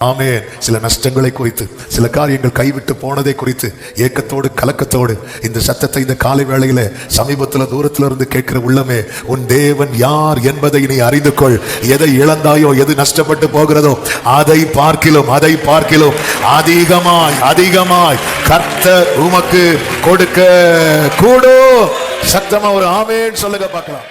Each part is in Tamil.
ஆமென். சில நஷ்டங்களை குறித்து, சில காரியங்கள் கைவிட்டு போனதை குறித்து ஏக்கத்தோடு கலக்கத்தோடு இந்த சத்தத்தை இந்த காலை வேளையில சமீபத்துல தூரத்துல இருந்து கேட்கிற உள்ளமே, உன் தேவன் யார் என்பதை நீ அறிந்து கொள். எதை இழந்தாயோ, எது நஷ்டப்பட்டு போகிறதோ, அதை பார்க்கிலும் அதிகமாய் அதிகமாய் கர்த்தர் உமக்கு கொடுக்க கூடும். சத்தமா ஒரு ஆமென் சொல்லுங்க பார்க்கலாம்.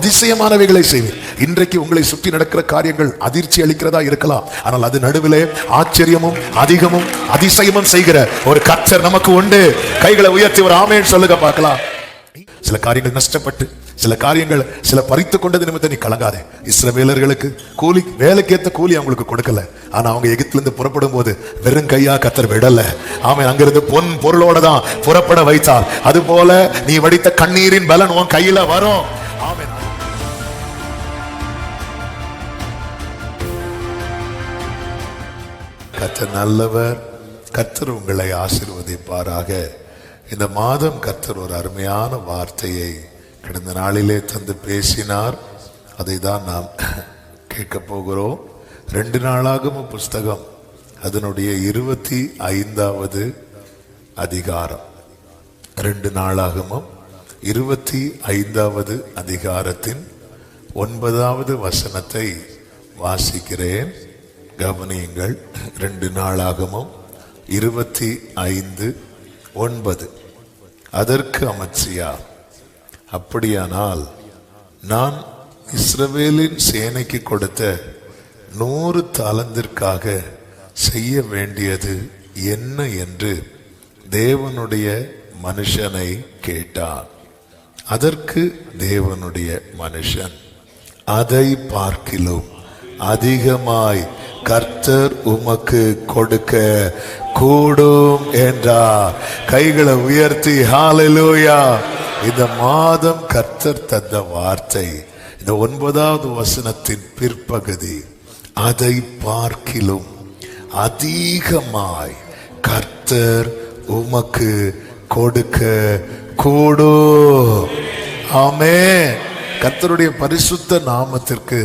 அதிசயமானவைகளை செய்வேன். இன்றைக்கு உங்களை சுற்றி நடக்கிற காரியங்கள் அதிர்ச்சி அளிக்கிறதா இருக்கலாம், ஆனால் அது நடுவிலே ஆச்சரியமும் அதிகமும் அதிசயமும் செய்கிற ஒரு கர்த்தர் நமக்கு உண்டு. கைகளை உயர்த்தி ஒரு ஆமென் சொல்லுங்க பார்க்கலாம். சில காரியங்கள் நஷ்டப்பட்டு, சில காரியங்கள் சில பறித்து கொண்டது நிமித்தம் நீ கலங்காதே. இஸ்ரவேலர்களுக்கு கூலி, வேலைக்கேற்ற கூலி அவங்களுக்கு கொடுக்கல, ஆனா அவங்க எகிப்திலிருந்து புறப்படும் போது வெறும் கையா கர்த்தர் விடல. ஆமென். அங்கிருந்து பொன் பொருளோட தான் புறப்பட வைத்தார். அது போல நீ வடித்த கண்ணீரின் பலன் உன் கையில வரும். ஆமென். கர்த்தர் நல்லவர். கர்த்தர் உங்களை ஆசீர்வதிப்பாராக. இந்த மாதம் கர்த்தர் ஒரு அருமையான வார்த்தையை கடந்த நாளிலே தந்து பேசினார். அதை தான் நாம் கேட்க போகிறோம். 2 நாளாகம புஸ்தகம் அதனுடைய 25வது அதிகாரம். 2 நாளாகமம் 25வது அதிகாரத்தின் 9வது வசனத்தை வாசிக்கிறேன். கவனியுங்கள். 2 நாளாகமம் 25:9. அதற்கு அமத்சியா, அப்படியானால் நான் இஸ்ரவேலின் சேனைக்கு கொடுத்த 100 தாலந்திற்காக செய்ய வேண்டியது என்ன என்று தேவனுடைய மனுஷனை கேட்டான். அதற்கு தேவனுடைய மனுஷன், அதை பார்க்கிலும் அதிகமாய் கர்த்தர் உமக்கு கொடுக்க கூடும் என்றார். கைகளை உயர்த்தி ஹல்லேலூயா. இந்த மாதம் கர்த்தர் தந்த வார்த்தை இந்த 9வது வசனத்தின் பிற்பகுதி, அதை பார்க்கிலும் அதிகமாய் கர்த்தர் உமக்கு கொடுக்க கூடும். ஆமென். கர்த்தருடைய பரிசுத்த நாமத்திற்கு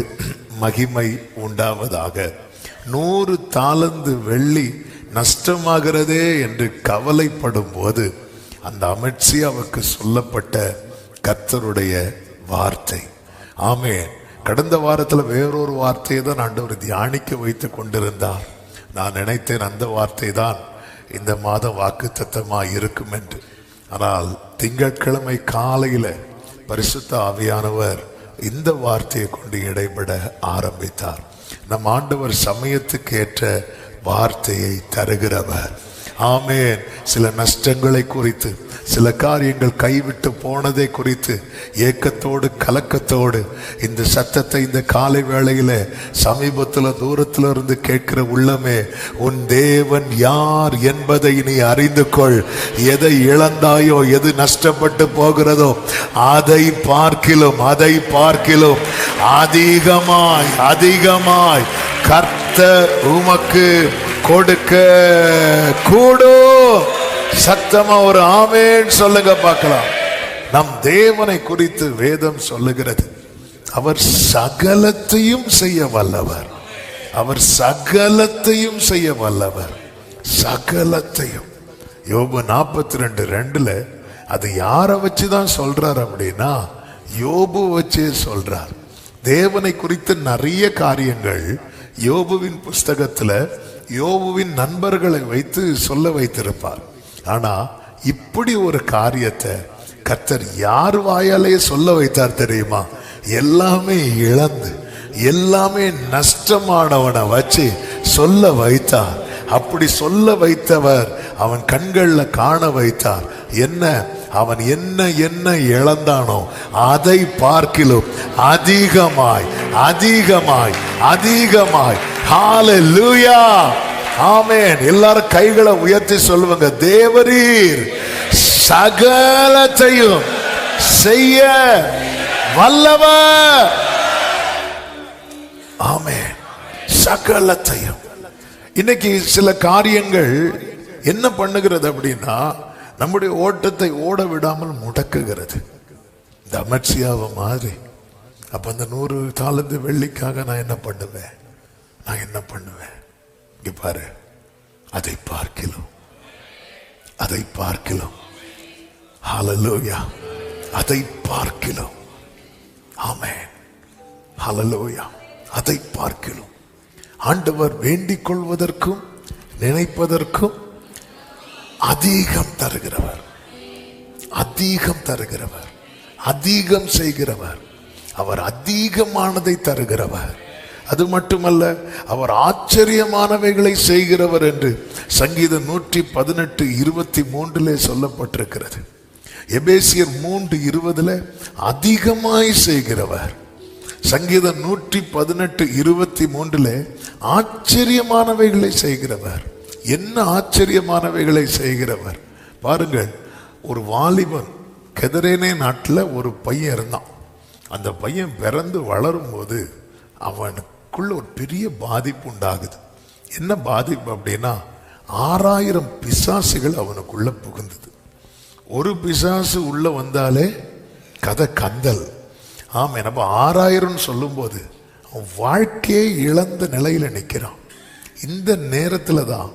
மகிமை உண்டாவதாக. 100 தாலந்து வெள்ளி நஷ்டமாகிறதே என்று கவலைப்படும் போது அந்த அமத்சியாவுக்கு சொல்லப்பட்ட கர்த்தருடைய வார்த்தை. ஆமென். கடந்த வாரத்தில் வேறொரு வார்த்தையை தான் ஆண்டவர் தியானிக்க வைத்து கொண்டிருந்தார். நான் நினைத்தேன் அந்த வார்த்தை தான் இந்த மாதம் வாக்குத்தத்தமாய் இருக்கும் என்று. ஆனால் திங்கட்கிழமை காலையில பரிசுத்த ஆவியானவர் இந்த வார்த்தையை கொண்டு இடைபட ஆரம்பித்தார். நம் ஆண்டவர் சமயத்துக்கு ஏற்ற வார்த்தையை தருகிறவர். ஆமென். சில நஷ்டங்களை குறித்து, சில காரியங்கள் கைவிட்டு போனதை குறித்து ஏக்கத்தோடு கலக்கத்தோடு இந்த சத்தத்தை இந்த காலை வேளையில சமீபத்தில் தூரத்தில் இருந்து கேட்கிற உள்ளமே, உன் தேவன் யார் என்பதை நீ அறிந்து கொள். எதை இழந்தாயோ, எது நஷ்டப்பட்டு போகிறதோ, அதை பார்க்கிலும் அதிகமாய் அதிகமாய் கர்த்தர் உமக்கு கொடுக்க கூடும். சத்தமா ஒரு ஆமென் சொல்லுங்க பார்க்கலாம். நம் தேவனை குறித்து வேதம் சொல்லுகிறது, அவர் சகலத்தையும் செய்ய வல்லவர். அவர் சகலத்தையும் செய்ய வல்லவர். சகலத்தையும். யோபு 42:2 அது யாரை வச்சுதான் சொல்றார் அப்படின்னா, யோபு வச்சே சொல்றார். தேவனை குறித்து நிறைய காரியங்கள் யோபுவின் புஸ்தகத்துல யோபுவின் நண்பர்களை வைத்து சொல்ல வைத்திருப்பார். ஆனா இப்படி ஒரு காரியத்தை கர்த்தர் யார் வாயாலே சொல்ல வைத்தார் தெரியுமா? எல்லாமே இழந்து, எல்லாமே நஷ்டமானவனை வச்சு சொல்ல வைத்தார். அப்படி சொல்ல வைத்தவர் அவன் கண்கள்ல காண வைத்தார். என்ன? அவன் என்ன இழந்தானோ அதை பார்க்கிலும் அதிகமாய் அதிகமாய் அதிகமாய். ஹல்லேலூயா. ஆமென். எல்லாரும் கைகளை உயர்த்தி சொல்லுவாங்க, தேவரீர் சகலத்தையும் செய்ய வல்லவர். ஆமென். சகலத்தையும். இன்னைக்கு சில காரியங்கள் என்ன பண்ணுகிறது அப்படின்னா, நம்முடைய ஓட்டத்தை ஓட விடாமல் முடக்குகிறது. இந்த அமத்சியாவை மாதிரி. அப்ப அந்த 100 தாலந்து வெள்ளிக்காக நான் என்ன பண்ணுவேன்? இங்க பாரு, அதை பார்க்கலாம், அதை பார்க்கலாம். ஹல்லேலூயா. அதை பார்க்கலாம். ஆமென். ஹல்லேலூயா. அதை பார்க்கலாம். ஆண்டவர் வேண்டிக் கொள்வதற்கும் நினைப்பதற்கும் அதிகம் தருகிறவர், அதிகம் தருகிறவர், அதிகம் செய்கிறவர். அவர் அதிகமானதை தருகிறவர். அது மட்டுமல்ல, அவர் ஆச்சரியமானவைகளை செய்கிறவர் என்று சங்கீதம் 118:23 சொல்லப்பட்டிருக்கிறது. எபேசியர் 3:20 அதிகமாய் செய்கிறவர். சங்கீதம் 118:23 ஆச்சரியமானவைகளை செய்கிறவர். என்ன ஆச்சரியமானவைகளை செய்கிறவர் பாருங்கள். ஒரு வாலிபன் கெதரேனே நாட்டில் ஒரு பையன் இருந்தான். அந்த பையன் பிறந்து வளரும் போது அவனுக்குள்ள ஒரு பெரிய பாதிப்பு உண்டாகுது. என்ன பாதிப்பு அப்படின்னா, 6000 பிசாசுகள் அவனுக்குள்ள புகுந்தது. ஒரு பிசாசு உள்ள வந்தாலே கதை கந்தல். ஆமா, நம்ம 6000 சொல்லும் போது அவன் வாழ்க்கையை இழந்த நிலையில நிற்கிறான். இந்த நேரத்தில் தான்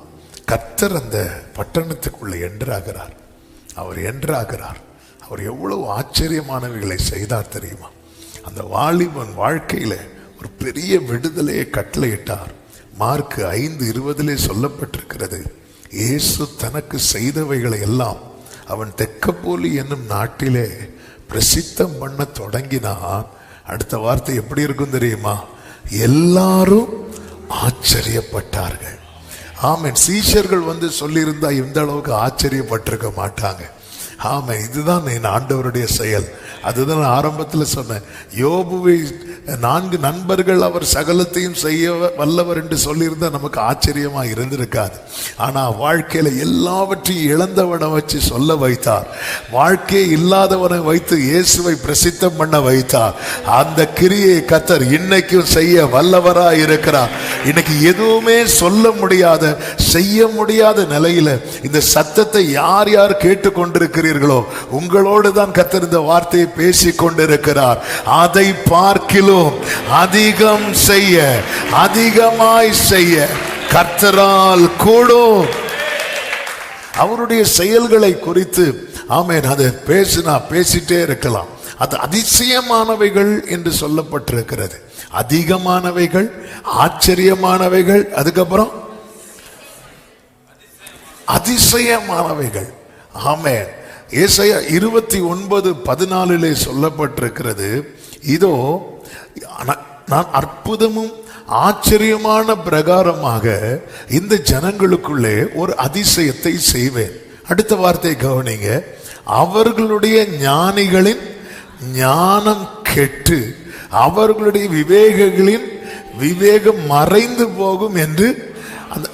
கர்த்தர் அந்த பட்டணத்துக்குள்ள என்ட்ராகிறார். அவர் என்ட்ராகிறார். அவர் எவ்வளவு ஆச்சரியமானவைகளை செய்தார் தெரியுமா? அந்த வாலிபன் வாழ்க்கையில ஒரு பெரிய விடுதலையை கட்டளையிட்டார். மார்க் 5:20 சொல்லப்பட்டிருக்கிறது, இயேசு தனக்கு செய்தவைகளை எல்லாம் அவன் தெக்கப்போலி என்னும் நாட்டிலே பிரசித்தம் பண்ண தொடங்கினான். அடுத்த வார்த்தை எப்படி இருக்கும் தெரியுமா? எல்லாரும் ஆச்சரியப்பட்டார்கள். ஆமென். சீஷர்கள் வந்து சொல்லியிருந்தா இந்த அளவுக்கு ஆச்சரியப்பட்டிருக்க மாட்டாங்க. ஆமாம், இதுதான் என் ஆண்டவருடைய செயல். அதுதான் ஆரம்பத்தில் சொன்னேன். யோபுவை 4 நண்பர்கள் அவர் சகலத்தையும் செய்ய வல்லவர் என்று சொல்லியிருந்தா நமக்கு ஆச்சரியமா இருந்திருக்காது. ஆனா வாழ்க்கையில எல்லாவற்றையும் இழந்தவனை வச்சு சொல்ல வைத்தார். வாழ்க்கையை இல்லாதவனை வைத்து இயேசுவை பிரசித்தம் பண்ண வைத்தார். அந்த கிரியை கர்த்தர் இன்னைக்கும் செய்ய வல்லவரா இருக்கிறார். இன்னைக்கு எதுவுமே சொல்ல முடியாத, செய்ய முடியாத நிலையில இந்த சத்தத்தை யார் யார் கேட்டுக்கொண்டிருக்கிறீர்களோ உங்களோடு தான் கர்த்தர் இந்த வார்த்தையை பேசிக் கொண்டிருக்கிறார். அதை பார்க்கிலும் அதிகம் செய்ய, அதிகமாய் செய்ய கர்த்தரால் கூடும். அவருடைய செயல்களை குறித்து ஆமென், அதை பேசிட்டே இருக்கலாம். அது அதிசயமானவைகள் என்று சொல்லப்பட்டிருக்கிறது. அதிகமானவைகள், ஆச்சரியமானவைகள், அதுக்கப்புறம் அதிசயமானவைகள். ஆமென். ஏசாயா 29:14 சொல்லப்பட்டிருக்கிறது, இதோ நான் அற்புதமும் ஆச்சரியமான பிரகாரமாக இந்த ஜனங்களுக்குள்ளே ஒரு அதிசயத்தை செய்வேன். அடுத்த வார்த்தை கவனிங்க, அவர்களுடைய ஞானிகளின் ஞானம் கெட்டு அவர்களுடைய விவேகங்களின் விவேகம் மறைந்து போகும் என்று. அந்த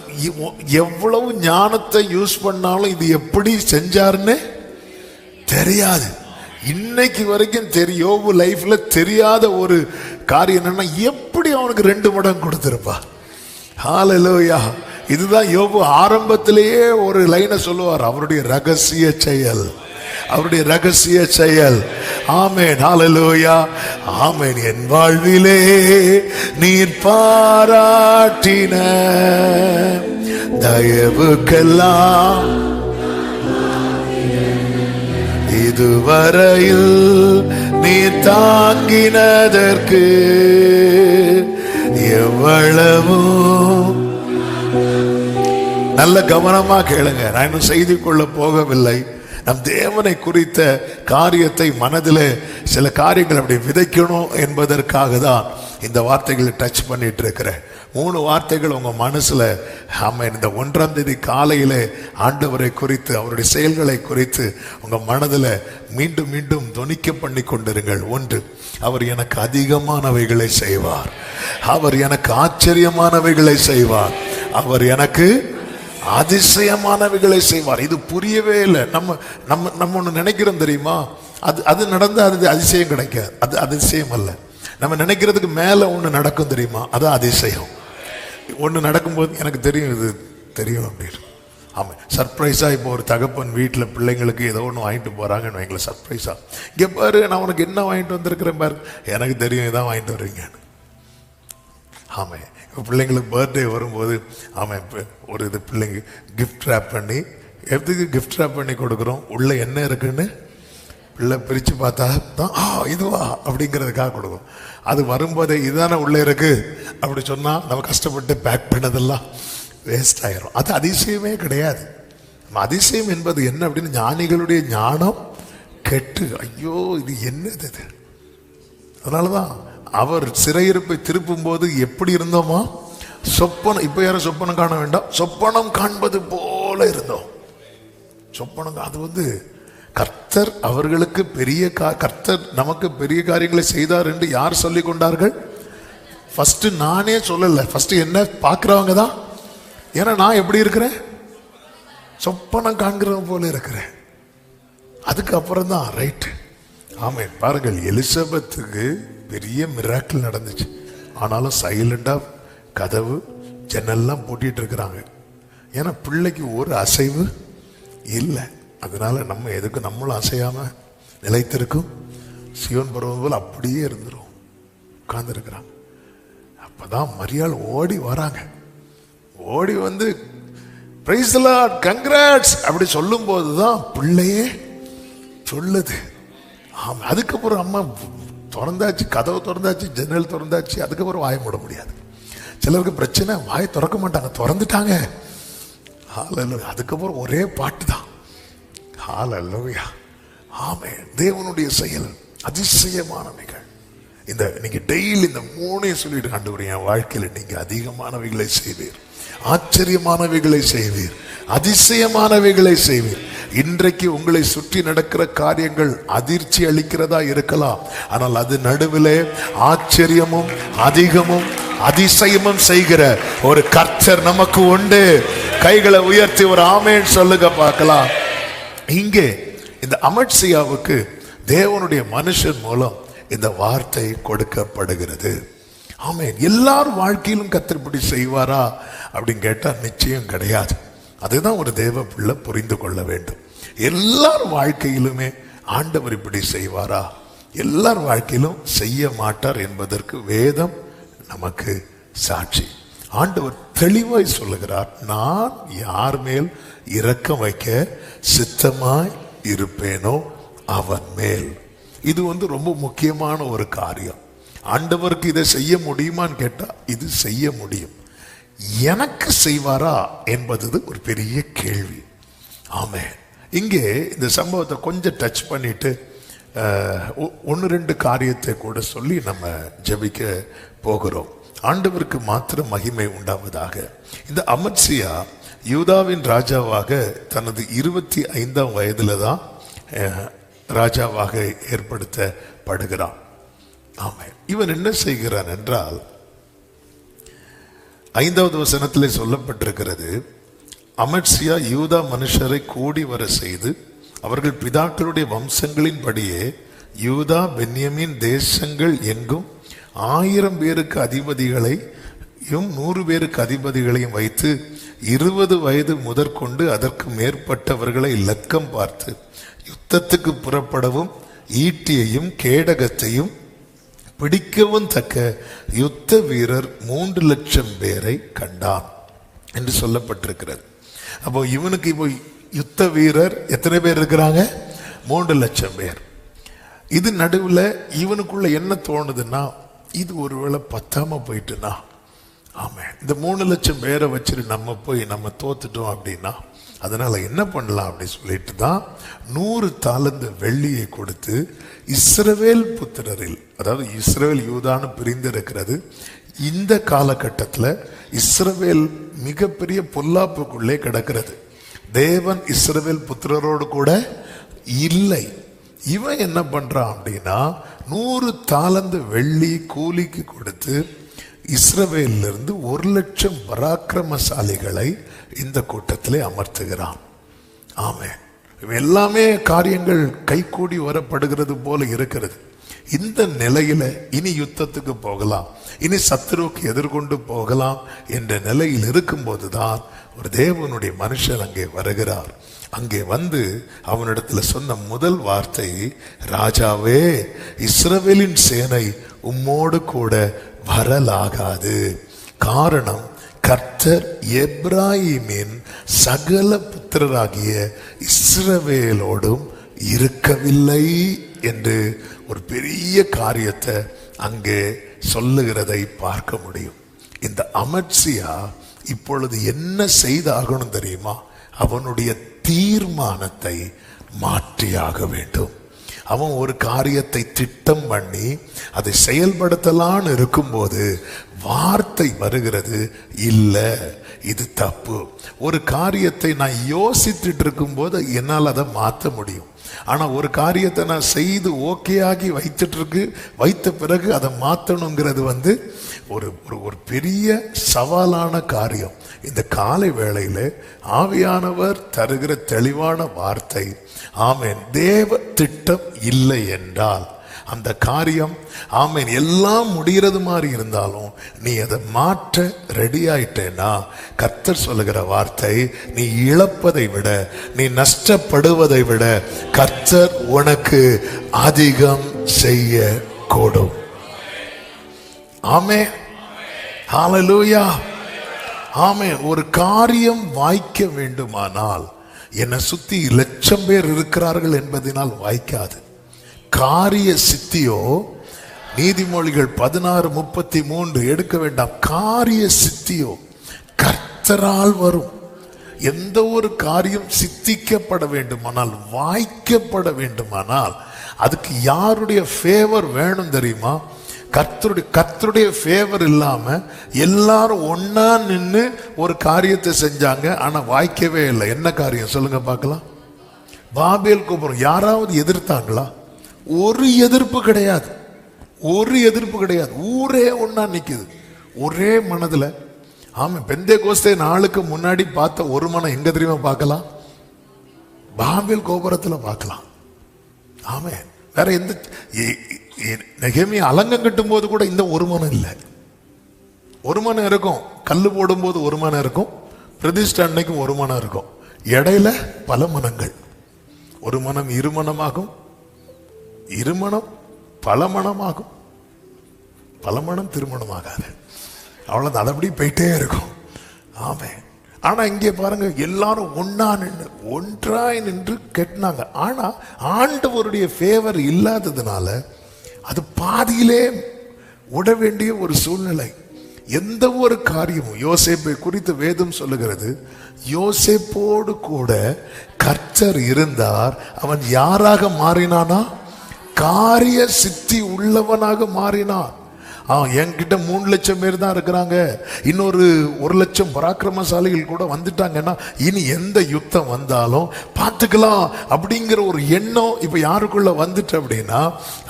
எவ்வளவு ஞானத்தை யூஸ் பண்ணாலும் இது எப்படி செஞ்சாருன்னு தெரியாது. இன்னைக்கு வரைக்கும் தெரியும். லைஃப்ல தெரியாத ஒரு காரியம் என்னன்னா, எப்படி அவனுக்கு 2 மடங்கு கொடுத்திருப்பா. ஹல்லேலூயா. இதுதான் யோபு ஆரம்பத்திலேயே ஒரு லைனை சொல்லுவார், அவருடைய ரகசிய செயல், அவருடைய ரகசிய செயல். ஆமென். ஹல்லேலூயா. ஆமென். என் வாழ்விலே நீர் பாராட்டின தயவுக்கெல்லாம் இதுவரையில் நீ தாங்கினதற்கு எவ்வளவு. நல்ல கவனமா கேளுங்க. நான் இன்னும் செய்திக்குள்ள போகவில்லை. நம் தேவனை குறித்த காரியத்தை மனதில் சில காரியங்கள் அப்படி விதைக்கணும் என்பதற்காக தான் இந்த வார்த்தைகளை டச் பண்ணிட்டு இருக்கிறேன். 3 வார்த்தைகள் உங்க மனசுல ஆமென், இந்த 1ஆம் தேதி காலையில ஆண்டவரை குறித்து, அவருடைய செயல்களை குறித்து உங்க மனதில் மீண்டும் மீண்டும் தொனிக்க பண்ணி கொண்டிருங்கள். 1, அவர் எனக்கு அதிகமானவைகளை செய்வார். அவர் எனக்கு ஆச்சரியமானவைகளை செய்வார். அவர் எனக்கு அதிசயமானவைகளை செய்வார். இது புரியவே இல்லை. நம்ம ஒன்று நினைக்கிறோம் தெரியுமா, அது நடந்தா அது அதிசயம் கிடைக்காது. அது அதிசயம் அல்ல. நம்ம நினைக்கிறதுக்கு மேல ஒன்று நடக்கும் தெரியுமா, அதான் அதிசயம். ஒன்று நடக்கும்போது எனக்கு தெரியும், இது தெரியும் அப்படின்னு. ஆமாம், சர்ப்ரைஸாக இப்போ ஒரு தகப்பன் வீட்டில் பிள்ளைங்களுக்கு ஏதோ ஒன்று வாங்கிட்டு போகிறாங்கன்னு வைங்கள, சர்ப்ரைஸாக இங்கே பாரு நான் உனக்கு என்ன வாங்கிட்டு வந்திருக்கிறேன் பாரு, எனக்கு தெரியும் இதான் வாங்கிட்டு வருவீங்கன்னு. ஆமாம், பிள்ளைங்களுக்கு பர்த்டே வரும்போது அவன் ஒரு இது பிள்ளைங்க கிஃப்ட் ரேப் பண்ணி, எதுக்கு கிஃப்ட் ரேப் பண்ணி கொடுக்குறோம்? உள்ள என்ன இருக்குன்னு பிள்ளை பிரித்து பார்த்தா தான் இதுவா அப்படிங்கிறதுக்காக கொடுக்கும். அது வரும்போதே இதுதானே உள்ளே இருக்கு அப்படி சொன்னால் நம்ம கஷ்டப்பட்டு பேக் பண்ணதெல்லாம் வேஸ்ட் ஆயிரும். அது அதிசயமே கிடையாது. அதிசயம் என்பது என்ன அப்படின்னு, ஞானிகளுடைய ஞானம் கெட்டு ஐயோ இது என்னது இது. அதனாலதான் அவர் சிறையிருப்பை திருப்பும் போது எப்படி இருந்தோமா, சொப்பனம். இப்ப யாரும் சொப்பனம் காண வேண்டாம், சொப்பனம் காண்பது போல இருந்தோம். சொப்பனம் அது கர்த்தர் அவர்களுக்கு பெரிய கர்த்தர் நமக்கு பெரிய காரியங்களை செய்தார் என்று யார் சொல்லிக் கொண்டார்கள்? ஃபர்ஸ்ட் நானே சொல்லல, ஃபர்ஸ்ட் என்ன பார்க்கிறவங்க தான். ஏன்னா நான் எப்படி இருக்கிறேன், சொப்பனம் காண்கிறவங்க போல இருக்கிறேன். அதுக்கப்புறம் தான் ரைட். ஆமென். பாருங்கள், எலிசபெத்துக்கு பெரிய மிராக்கிள் நடந்துச்சு. ஆனாலும் சைலண்டா கதவு ஜன்னல்லாம் பூட்டிட்டு இருக்கிறாங்க. ஏன்னா பிள்ளைக்கு ஒரு அசைவு இல்லை. அதனால நம்ம எதுக்கு நம்மளும் அசையாம நிலைத்திருக்கும் சியோன் பருவம் போல் அப்படியே இருந்துரும், உட்கார்ந்து இருக்கிறாங்க. அப்பதான் மரியாள் ஓடி வராங்க. ஓடி வந்து பிரைஸ் தி லார்ட், கங்க்ராட்ஸ் அப்படி சொல்லும் போதுதான் பிள்ளையே சொல்லுது. ஆமா. அதுக்கப்புறம் அம்மா திறந்தாச்சு, கதவு திறந்தாச்சு, ஜன்னல் திறந்தாச்சு. அதுக்கப்புறம் வாய மூட முடியாது. சிலருக்கு பிரச்சனை, வாயை திறக்க மாட்டாங்க, திறந்துட்டாங்க. ஹல்லேலூயா. அதுக்கப்புறம் ஒரே பாட்டு தான். ஹல்லேலூயா. ஆமென். தேவனுடைய செயல் அதிசயமானவைகள். இந்த நீங்க டெய்லி இந்த மூணையும் சொல்லிட்டு கண்டுபிடிங்க. என் வாழ்க்கையில நீங்க அதிகமானவைகளை செய்வீர், ஆச்சரியமானவைகளை செய்வீர், அதிசயமானவைகளை செய்வீர். இன்றைக்கு உங்களை சுற்றி நடக்கிற காரியங்கள் அதிர்ச்சி அளிக்கிறதா இருக்கலாம். ஆனால் அது நடுவிலே ஆச்சரியமும் அதிகமும் அதிசயமும் செய்கிற ஒரு கர்த்தர் நமக்கு உண்டு. கைகளை உயர்த்தி ஒரு ஆமென் சொல்லுங்க பார்க்கலாம். இங்கே இந்த அமத்சியாவுக்கு தேவனுடைய மனுஷன் மூலம் இந்த வார்த்தை கொடுக்கப்படுகிறது. ஆமென். எல்லாரும் வாழ்க்கையிலும் கர்த்தர் இப்படி செய்வாரா அப்படின்னு கேட்டா நிச்சயம் கிடையாது. அதுதான் ஒரு தேவ பிள்ளை புரிந்து கொள்ள வேண்டும். எல்லார் வாழ்க்கையிலுமே ஆண்டவர் இப்படி செய்வாரா? எல்லார் வாழ்க்கையிலும் செய்ய மாட்டார் என்பதற்கு வேதம் நமக்கு சாட்சி. ஆண்டவர் தெளிவாய் சொல்லுகிறார், நான் யார் மேல் இரக்கம் வைக்க சித்தமாய் இருப்பேனோ அவன் மேல். இது ரொம்ப முக்கியமான ஒரு காரியம். ஆண்டவருக்கு இதை செய்ய முடியுமான்னு கேட்டா இது செய்ய முடியும். எனக்கு செய்வாரா என்பது ஒரு பெரிய கேள்வி. ஆமென். இங்கே இந்த சம்பவத்தை கொஞ்சம் டச் பண்ணிட்டு ஒன்று ரெண்டு காரியத்தை கூட சொல்லி நம்ம ஜெபிக்க போகிறோம். ஆண்டவருக்கு மாத்திரம் மகிமை உண்டாவதாக. இந்த அமத்சியா யூதாவின் ராஜாவாக தனது 25ஆம் வயதுல தான் ராஜாவாக ஏற்படுத்தப்படுகிறான். ஆமென். இவன் என்ன செய்கிறான் என்றால் 5வது வசனத்திலே சொல்லப்பட்டிருக்கிறது, அமத்சியா யூதா மனுஷரை கூடி வர செய்து அவர்கள் பிதாக்களுடைய வம்சங்களின் படியே யூதா பென்யமீன் தேசங்கள் எங்கும் 1000 பேருக்கு அதிபதிகளையும் 100 பேருக்கு அதிபதிகளையும் வைத்து 20 வயது முதற்கொண்டு அதற்கு மேற்பட்டவர்களை இலக்கம் பார்த்து யுத்தத்துக்கு புறப்படவும் ஈட்டியையும் கேடகத்தையும் பிடிக்கவும் தக்க யுத்த வீரர் 3 லட்சம் பேரை கண்டான் என்று சொல்லப்பட்டிருக்கிறது. அப்போ இவனுக்கு இப்போ யுத்த வீரர் எத்தனை பேர் இருக்கிறாங்க? 3 லட்சம் பேர். இது நடுவில் இவனுக்குள்ள என்ன தோணுதுன்னா, இது ஒருவேளை பத்தாம போயிட்டுனா, ஆமா இந்த 3 லட்சம் பேரை வச்சுட்டு நம்ம தோத்துட்டோம் அப்படின்னா அதனால என்ன பண்ணலாம் அப்படி சொல்லிட்டு தான் 100 தாலந்து வெள்ளியை கொடுத்து இஸ்ரவேல் புத்திரரில், அதாவது இஸ்ரவேல் யூதான்னு பிரிந்து இருக்கிறது. இந்த காலகட்டத்தில் இஸ்ரவேல் மிகப்பெரிய பொல்லாப்புக்குள்ளே கிடக்கிறது. தேவன் இஸ்ரவேல் புத்திரரோடு கூட இல்லை. இவன் என்ன பண்றான் அப்படின்னா 100 தாலந்து வெள்ளி கூலிக்கு கொடுத்து இஸ்ரவேலிருந்து 1 லட்சம் பராக்கிரமசாலிகளை இந்த கூட்டத்திலே அமர்த்துகிறான். ஆமென். எல்லாமே காரியங்கள் கைகூடி வரப்படுகிறது போல இருக்கிறது. இந்த நிலையில இனி யுத்தத்துக்கு போகலாம், இனி சத்துருவுக்கு எதிர்கொண்டு போகலாம் என்ற நிலையில் இருக்கும்போதுதான் ஒரு தேவனுடைய மனுஷன் அங்கே வருகிறார். அங்கே வந்து அவனிடத்துல சொன்ன முதல் வார்த்தை, ராஜாவே, இஸ்ரவேலின் சேனை உம்மோடு கூட வரலாகாது. காரணம், கர்த்தர் எப்ராஹிமின் சகல புத்திரராகிய இஸ்ரவேலோடும் இருக்கவில்லை என்று ஒரு பெரிய காரியத்தை அங்கே சொல்லுகிறதை பார்க்க முடியும். இந்த அமத்சியா இப்பொழுது என்ன செய்தாகணும் தெரியுமா? அவனுடைய தீர்மானத்தை மாற்றியாக வேண்டும். அவன் ஒரு காரியத்தை திட்டம் பண்ணி அதை செயல்படுத்தலான்னு இருக்கும்போது வார்த்தை வருகிறது, இல்லை இது தப்பு. ஒரு காரியத்தை நான் யோசித்துட்டு இருக்கும்போது என்னால் அதை மாற்ற முடியும். ஆனால் ஒரு காரியத்தை நான் செய்து ஓகேயாகி வைத்த பிறகு அதை மாற்றணுங்கிறது ஒரு ஒரு பெரிய சவாலான காரியம். இந்த காலை வேளையில் ஆவியானவர் தருகிற தெளிவான வார்த்தை, ஆமேன், தேவ திட்டம் இல்லை என்றால் அந்த காரியம், ஆமேன், எல்லாம் முடிகிறது மாதிரி இருந்தாலும் நீ அதை மாற்ற ரெடி ஆயிட்டேன்னா, கர்த்தர் சொல்லுகிற வார்த்தை, நீ இழப்பதை விட, நீ நஷ்டப்படுவதை விட கர்த்தர் உனக்கு அதிகம் செய்ய கூடும். ஆமென், ஹல்லேலூயா, ஆமென். ஒரு காரியம் வாய்க்க வேண்டுமானால், என்னை சுத்தி 1,00,000 பேர் இருக்கிறார்கள் என்பதனால் வாய்க்காது. காரிய சித்தியோ, நீதிமொழிகள் 16:33 எடுக்க வேண்டாம். காரிய சித்தியோ கர்த்தரால் வரும். எந்த ஒரு காரியம் சித்திக்கப்பட வேண்டுமானால், வாய்க்கப்பட வேண்டுமானால், அதுக்கு யாருடைய ஃபேவர் வேணும் தெரியுமா? கர்த்தருடைய ஃபேவர் இல்லாம எல்லாரும் ஒன்னா நின்று ஒரு காரியத்தை செஞ்சாங்க, ஆனா வாய்க்கவே இல்லை. என்ன காரியம் சொல்லுங்க பார்க்கலாம்? பாபேல் கோபுரம். யாராவது எதிர்த்தாங்களா? ஒரு எதிர்ப்பு கிடையாது, ஒரு எதிர்ப்பு கிடையாது. ஊரே ஒன்னா நிக்குது, ஒரே மனதுல. ஆமா, பெந்தேகோஸ்தே நாளுக்கு முன்னாடி பார்த்த ஒரு மனம் எங்க தெரியுமா பார்க்கலாம்? பாபேல் கோபுரத்துல பார்க்கலாம். ஆமா, வேற எந்த நெகேமியா அலங்கம் கட்டும் போது கூட இந்த ஒரு மனம் இல்லை. ஒரு மனம் இருக்கும், கல்லு போடும் போது ஒரு மனம் இருக்கும், பிரதிஷ்டை அன்னைக்கும் ஒரு மனம் இருக்கும். இடையில பல மனங்கள். ஒரு மனம் இருமனமாகும், இருமணம் பல மனமாகும், பல மனம் திருமணமாகாது. அவ்வளவு அது அப்படி போயிட்டே இருக்கும். ஆமே, ஆனா இங்கே பாருங்க, எல்லாரும் ஒன்றாய் நின்று கெட்டினாங்க. ஆனா ஆண்டவருடைய ஃபேவர் இல்லாததுனால அது பாதியிலே விட வேண்டிய ஒரு சூழ்நிலை. எந்த ஒரு காரியமும், யோசேப்பை குறித்து வேதம் சொல்லுகிறது, யோசேப்போடு கூட கர்த்தர் இருந்தார். அவன் யாராக மாறினானா? காரிய சித்தி உள்ளவனாக மாறினான். என்கிட்ட 3,00,000 பேர் தான் இருக்கிறாங்க, இன்னொரு 1,00,000 பராக்கிரமசாலிகள் கூட வந்துட்டாங்கன்னா இனி எந்த யுத்தம் வந்தாலும் பார்த்துக்கலாம் அப்படிங்கிற ஒரு எண்ணம் இப்ப யாருக்குள்ள வந்துட்டு அப்படின்னா,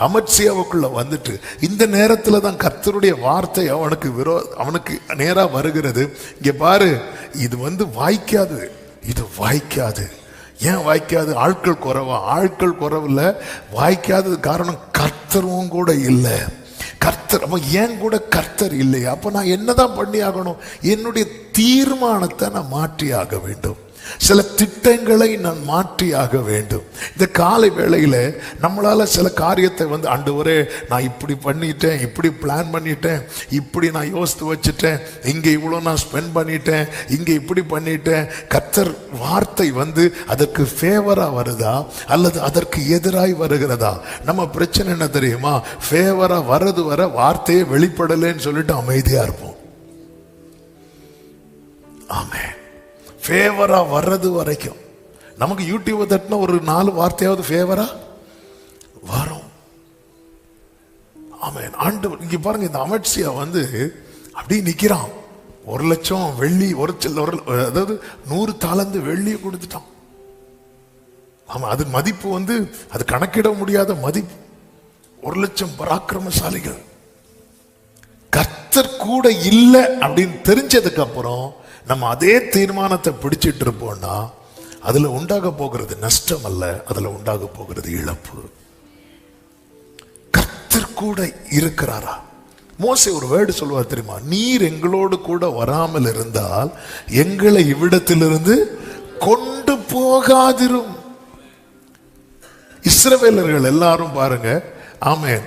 அமத்சியாவுக்குள்ள வந்துட்டு. இந்த நேரத்துல தான் கர்த்தருடைய வார்த்தை அவனுக்கு நேரா வருகிறது. இங்க பாரு, இது வாய்க்காது, இது வாய்க்காது. ஏன் வாய்க்காது? ஆட்கள் குறைவா? ஆட்கள் குறைவில் வாய்க்காதது காரணம் கர்த்தரும் கூட இல்லை. கர்த்தர், அப்ப ஏன் கூட கர்த்தர் இல்லையா? அப்ப நான் என்னதான் பண்ணி ஆகணும்? என்னுடைய தீர்மானத்தை நான் மாற்றி ஆக வேண்டும். சில திட்டங்களை நான் மாற்றி ஆக வேண்டும். இந்த காலை வேளையில நம்மளால சில காரியத்தை ஆண்டவரே, நான் இப்படி பண்ணிட்டேன், இப்படி பிளான் பண்ணிட்டேன், இப்படி நான் யோசித்து வச்சுட்டேன், இங்க இவ்வளவு நான் ஸ்பெண்ட் பண்ணிட்டேன், இங்க இப்படி பண்ணிட்டேன். கர்த்தர் வார்த்தை அதற்கு ஃபேவரா வருதா அல்லது அதற்கு எதிராய் வருகிறதா? நம்ம பிரச்சனை என்ன தெரியுமா? ஃபேவரா வர்றது வர வார்த்தையை வெளிப்படலைன்னு சொல்லிட்டு அமைதியா இருப்போம். ஆமென். ஃபேவரா வர்றது வரைக்கும் நமக்கு யூடியூப் தட்டினா ஒரு 4 வார்த்தையாவது ஃபேவரா வரும். ஆமென். ஆண்டவர் இங்க பாருங்க, இந்த அமத்சியா அப்படி நிக்கிறான். 1,00,000 வெள்ளி, அதாவது 100 தாலந்து வெள்ளியை கொடுத்துட்டான். ஆமா, அது மதிப்பு அது கணக்கிட முடியாத மதிப்பு. 1,00,000 பராக்கிரமசாலிகள். கர்த்தர் கூட இல்லை அப்படின்னு தெரிஞ்சதுக்கு அப்புறம் நம்ம அதே தீர்மானத்தை பிடிச்சிட்டு இருப்போம்னா அதுல உண்டாக போகிறது நஷ்டம் அல்ல, அதுல உண்டாக போகிறது இழப்பு. கர்த்தர் கூட இருக்கிறாரா? மோசே ஒரு வேர்டு சொல்லுவார் தெரியுமா? நீர் எங்களோடு கூட வராமல் இருந்தால் எங்களை இவ்விடத்திலிருந்து கொண்டு போகாதிரும். இஸ்ரவேலர்கள் எல்லாரும் பாருங்க, ஆமென்,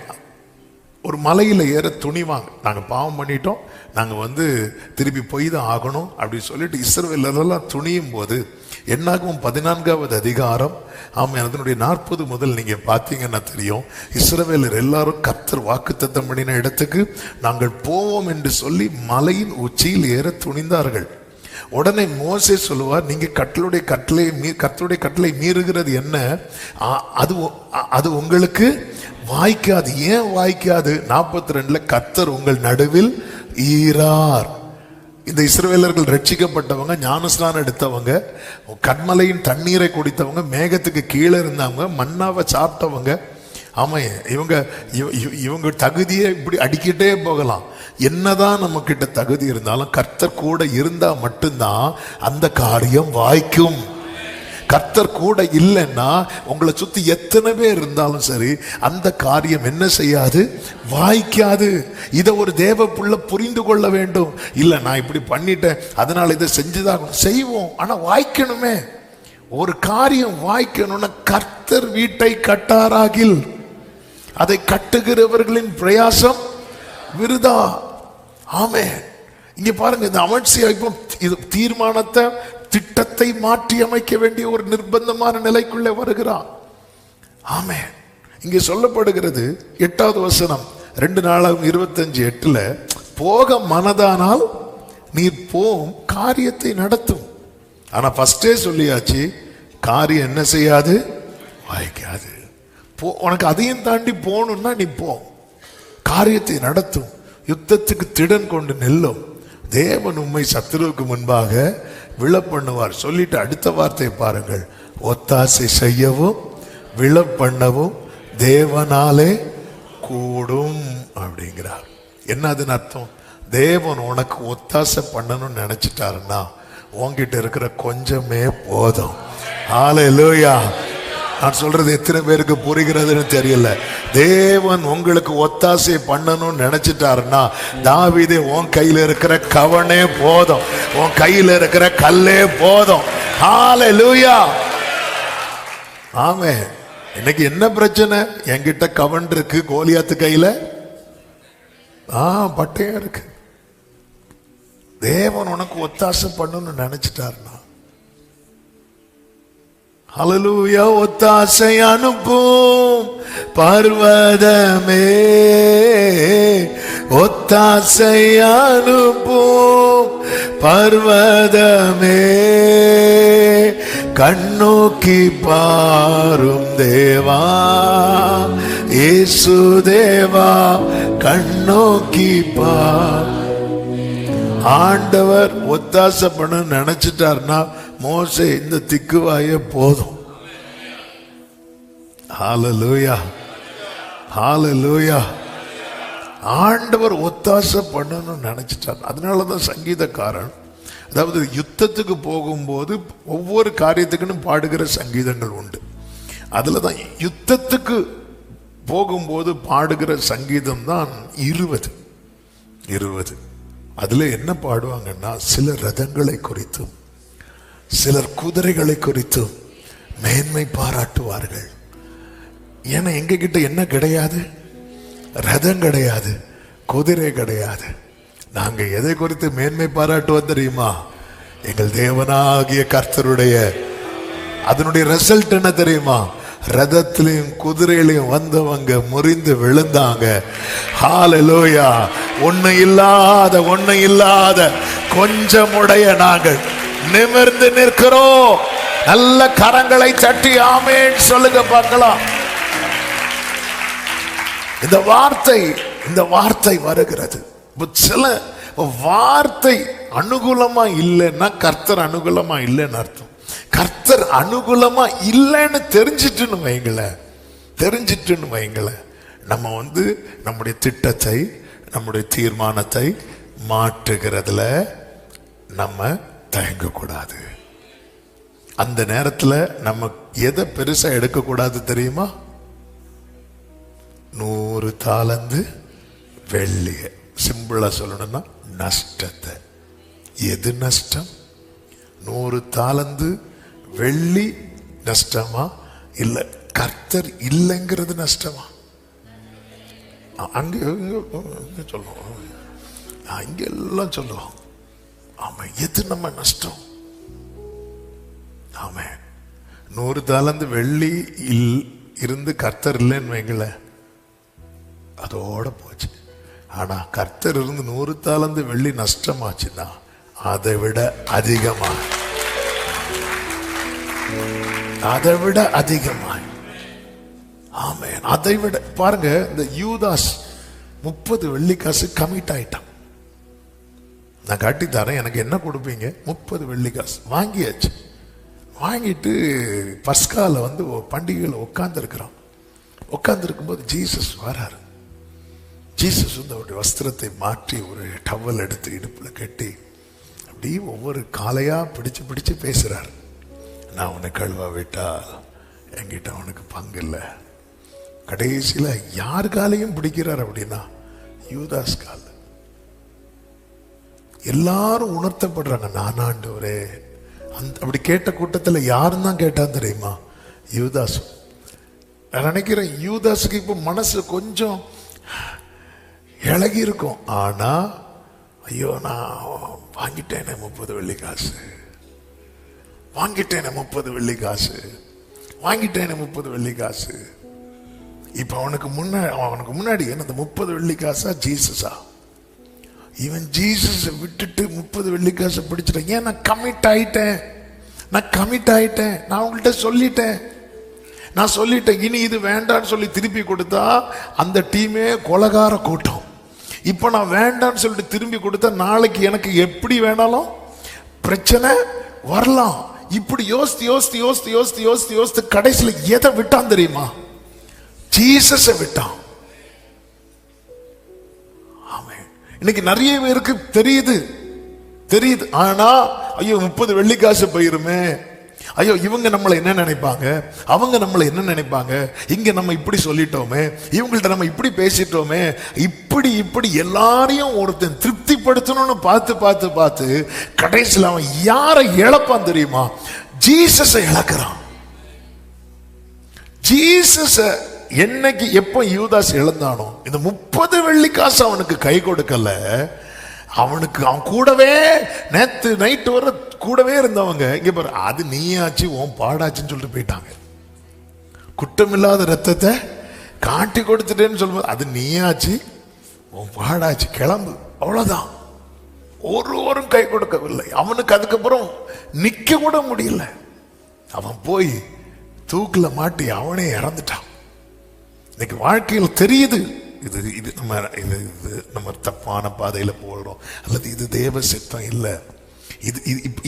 ஒரு மலையில் ஏற துணிவாங்க. நாங்கள் பாவம் பண்ணிட்டோம், நாங்கள் திருப்பி போய் தான் ஆகணும் அப்படின்னு சொல்லிட்டு இஸ்ரவேலரெல்லாம் துணியும் போது என்னாகும் 14வது அதிகாரம் அதனுடைய 40 முதல் நீங்க பார்த்தீங்கன்னா தெரியும். இஸ்ரவேலர் எல்லாரும் கர்த்தர் வாக்குத்தத்தம் பண்ணின இடத்துக்கு நாங்கள் போவோம் என்று சொல்லி மலையின் உச்சியில் ஏற துணிந்தார்கள். உடனே மோசே சொல்லுவார், நீங்க கர்த்தருடைய கட்டளை மீறுகிறது என்ன? அது உங்களுக்கு வாய்க்காது. ஏன் வாய்க்காது? 42 கர்த்தர் உங்கள் நடுவில் ஈரார். இந்த இஸ்ரவேலர்கள் ரட்சிக்கப்பட்டவங்க, ஞானஸ்நானம் எடுத்தவங்க, கண்மலையின் தண்ணீரை குடித்தவங்க, மேகத்துக்கு கீழே இருந்தவங்க, மன்னாவை சாப்பிட்டவங்க. ஆமா, இவங்க தகுதியை இப்படி அடிக்கிட்டே போகலாம். என்னதான் நம்ம கிட்ட தகுதி இருந்தாலும் கர்த்தர் கூட இருந்தா மட்டும்தான் அந்த காரியம் வாய்க்கும். கர்த்தர் கூட இல்லைன்னா உங்களை சுத்தி எத்தனை பேர் இருந்தாலும் சரி அந்த காரியம் என்ன செய்யாது? வாய்க்காது. இதை ஒரு தேவ புள்ள புரிந்து கொள்ள வேண்டும். இல்ல நான் இப்படி பண்ணிட்டேன் அதனால இதை செஞ்சுதான் செய்வோம், ஆனா வாய்க்கணுமே. ஒரு காரியம் வாய்க்கணும்னா கர்த்தர் வீட்டை கட்டாராகில் அதை கட்டுகிறவர்களின் பிரயாசம் விருதா. ஆமே, இங்க பாருங்க, இந்த அமர்சியா இப்போ தீர்மானத்தை திட்டத்தை மாற்றி அமைக்க வேண்டிய ஒரு நிர்பந்தமான நிலைக்குள்ளே வருகிறான். ஆமே, இங்கே சொல்லப்படுகிறது 8வது வசனம் 2:25-8 போக மனதானால் நீர் போம் காரியத்தை நடத்தும். ஆனா ஃபர்ஸ்டே சொல்லியாச்சு, காரியம் என்ன செய்யாது? வாய்க்காது. உனக்கு அதையும் தாண்டி போகணும்னா நீ போ, காரியத்தை நடத்தும், யுத்தத்துக்கு திடன் கொண்டு நெல்லும், தேவன் உம்மை சத்துருவுக்கு முன்பாக விழப்பண்ணுவார். சொல்லிட்டு அடுத்த வார்த்தை பாருங்கள், ஒத்தாசை செய்யவும் விழப்பண்ணவும் தேவனாலே கூடும் அப்படிங்கிறார். என்ன அதுன்னு அர்த்தம்? தேவன் உனக்கு ஒத்தாசை பண்ணணும்னு நினைச்சிட்டாருன்னா உன்கிட்ட இருக்கிற கொஞ்சமே போதும். ஹல்லேலூயா. நான் சொல்றது எத்தனை பேருக்கு புரிகிறதுன்னு தெரியல. தேவன் உங்களுக்கு ஒத்தாசை பண்ணணும்னு நினைச்சிட்டாருன்னா தாவீதே உன் கையில இருக்கிற கவனே போதும், உன் கையில இருக்கிற கல்லே போதும். ஹல்லேலூயா. ஆமே. இன்னைக்கு என்ன பிரச்சனை? என்கிட்ட கவன் இருக்கு, கோலியாத்து கையில பட்டயம் இருக்கு. தேவன் உனக்கு ஒத்தாசை பண்ணணும்னு நினைச்சிட்டாருன்னா ஹல்லேலூயா. ஒத்தாசை அனுப்பும் பர்வதமே, ஒத்தாசை அனுப்பும் பர்வதமே, கண்ணோக்கி பாரும் தேவா, இயேசு தேவா, கண்ணோக்கி பார். ஆண்டவர் ஒத்தாசை பண்ண நினைச்சிட்டார்னா மோசே இந்த திக்குவாயே போதும். ஹல்லேலூயா, ஹல்லேலூயா. ஆண்டவர் ஒத்தாசை பண்ணணும்னு நினைச்சிட்டார். அதனாலதான் சங்கீதக்காரன், அதாவது யுத்தத்துக்கு போகும்போது ஒவ்வொரு காரியத்துக்குன்னு பாடுகிற சங்கீதங்கள் உண்டு. அதுலதான் யுத்தத்துக்கு போகும்போது பாடுகிற சங்கீதம் தான் 20. அதுல என்ன பாடுவாங்கன்னா, சிலர் ரதங்களை குறித்தும் சிலர் குதிரைகளை குறித்தும் மேன்மை பாராட்டுவார்கள். ஏன்னா எங்க கிட்ட என்ன கிடையாது? ரதம் கிடையாது, குதிரை கிடையாது. நாங்க எதை குறித்து மேன்மை பாராட்டுவோம் தெரியுமா? எங்கள் தேவனாகிய கர்த்தருடைய. அதனுடைய ரிசல்ட் என்ன தெரியுமா? ரதத்திலையும் குதிரையிலையும் வந்தவங்க முறிந்து விழுந்தாங்க. ஹல்லேலூயா. ஒண்ணு இல்லாத கொஞ்சமுடைய நாங்கள் நிமிர்ந்து நிற்கிறோம். நல்ல கரங்களை தட்டி ஆமென் சொல்லுங்க பார்க்கலாம். இந்த வார்த்தை வருகிறது. சில வார்த்தை அனுகூலமா இல்லைன்னா கர்த்தர் அனுகூலமா இல்லைன்னு அர்த்தம். கர்த்தர் அனுகூலமா இல்லைன்னு தெரிஞ்சிட்டுன்னு வைங்களேன், நம்ம நம்முடைய திட்டத்தை, நம்முடைய தீர்மானத்தை மாற்றுகிறதுல நம்ம தயங்கக்கூடாது. அந்த நேரத்தில் நம்ம எதை பெருசா எடுக்கக்கூடாது தெரியுமா? 100 தாலந்து வெள்ளி, சிம்பிளா சொல்லணும்னா நஷ்டத்தை. எது நஷ்டம்? 100 தாலந்து வெள்ளி நஷ்டமா? இல்ல கர்த்தர் இல்லைங்கிறது நஷ்டமா? அங்கே இங்கே சொல்லுவோம், இங்கே எல்லாம் சொல்லுவோம். ஆமா, எது நம்ம நஷ்டம்? ஆமா, 100 தாலந்து வெள்ளி இருந்து கர்த்தர் இல்லைன்னு வைங்கள, அதோட போச்சு. ஆனா கர்த்தர் இருந்து 100 தாலந்து வெள்ளி நஷ்டமாச்சுன்னா அதை விட அதிகமாய், அதை விட அதிகமாய். ஆமென். அதை விட பாருங்க, இந்த யூதாஸ் 30 வெள்ளி காசு கமிட் ஆயிட்டான். நான் காட்டி தரேன், எனக்கு என்ன கொடுப்பீங்க? 30 வெள்ளி காசு வாங்கியாச்சு. வாங்கிட்டு பஸ்கால வந்து பண்டிகையில் உட்கார்ந்துருக்கிறான். உட்கார்ந்துருக்கும்போது ஜீசஸ் வராரு. ஜீசஸ் வந்து அவருடைய வஸ்திரத்தை மாற்றி ஒரு டவல் எடுத்து இடுப்பில் கட்டி அப்படி ஒவ்வொரு காலையா பிடிச்சு பிடிச்சு பேசுறாரு. நான் உன்னை கழுவா விட்டால் என்கிட்ட அவனுக்கு பங்கு இல்லை. கடைசியில் யார் காலையும் பிடிக்கிறார் அப்படின்னா யூதாஸ் கால. எல்லாரும் உணர்த்தப்படுறாங்க, நான் ஆண்டவரே. அப்படி கேட்ட கூட்டத்தில் யாரும் தான் கேட்டான் தெரியுமா? யூதாஸ். நான் நினைக்கிறேன் யூதாஸுக்கு இப்போ மனசு கொஞ்சம் இழகி இருக்கும். ஆனா ஐயோ, நான் வாங்கிட்டேனே 30 வெள்ளி காசு, வாங்கிட்டேனே 30 வெள்ளி காசு, வாங்கிட்டேனே 30 வெள்ளி காசு. இப்ப அவனுக்கு முன்னாடி என்ன, அந்த 30 வெள்ளி காசா ஜீசஸா? இவன் ஜீசஸை விட்டுட்டு 30 வெள்ளி காசை பிடிச்சிட்டேன். ஏன்? நான் கமிட் ஆயிட்டேன், நான் உங்கள்கிட்ட சொல்லிட்டேன், இனி இது வேண்டான்னு சொல்லி திருப்பி கொடுத்தா அந்த டீமே கொலகார கூட்டம். இப்ப நான் வேண்டான்னு சொல்லிட்டு திரும்பி கொடுத்தா நாளைக்கு எனக்கு எப்படி வேணாலும் பிரச்சனை வரலாம். இப்படி யோசித்து கடைசியில் எதை விட்டான் தெரியுமா? ஜீசஸை விட்டான். இன்னைக்கு நிறைய பேருக்கு தெரியுது. ஆனா ஐயோ 30 வெள்ளி காசு போயிருமே, ஐயோ இவங்க நம்மளை என்ன நினைப்பாங்க, அவங்க நம்மளை என்ன நினைப்பாங்க, இங்க நம்ம இப்படி சொல்லிட்டோமே, இவங்கள்ட்ட நம்ம இப்படி பேசிட்டோமே, இப்படி எல்லாரையும் ஒருத்தன் திருப்திப்படுத்தணும்னு பார்த்து கடைசியில் அவன் யாரை இழப்பான் தெரியுமா? ஜீசஸை இழக்கிறான். ஜீசஸ என்னைக்கு எப்ப யூதாஸ் இழந்தானோ, இந்த 30 வெள்ளி காசு அவனுக்கு கை கொடுக்கல. அவன் கூடவே நேத்து நைட்டு வர கூடவே இருந்தவங்க இங்க பாரு, அது நீயாச்சு உன் பாடாச்சுன்னு சொல்லிட்டு போயிட்டாங்க. குற்றமில்லாத ரத்தத்தை காட்டி கொடுத்துட்டேன்னு சொல்லும்போது அது நீயாச்சு உன் பாடாச்சு, கிளம்பு, அவ்வளவுதான். ஒருவரும் கை கொடுக்கவில்லை. அவனுக்கு அதுக்கப்புறம் நிக்க கூட முடியல. அவன் போய் தூக்குல மாட்டி அவனே இறந்துட்டான். இன்னைக்கு வாழ்க்கையில் தெரியுது, இது நம்ம தப்பான பாதையில போகிறோம், அல்லது இது தேவ சித்தம் இல்லை,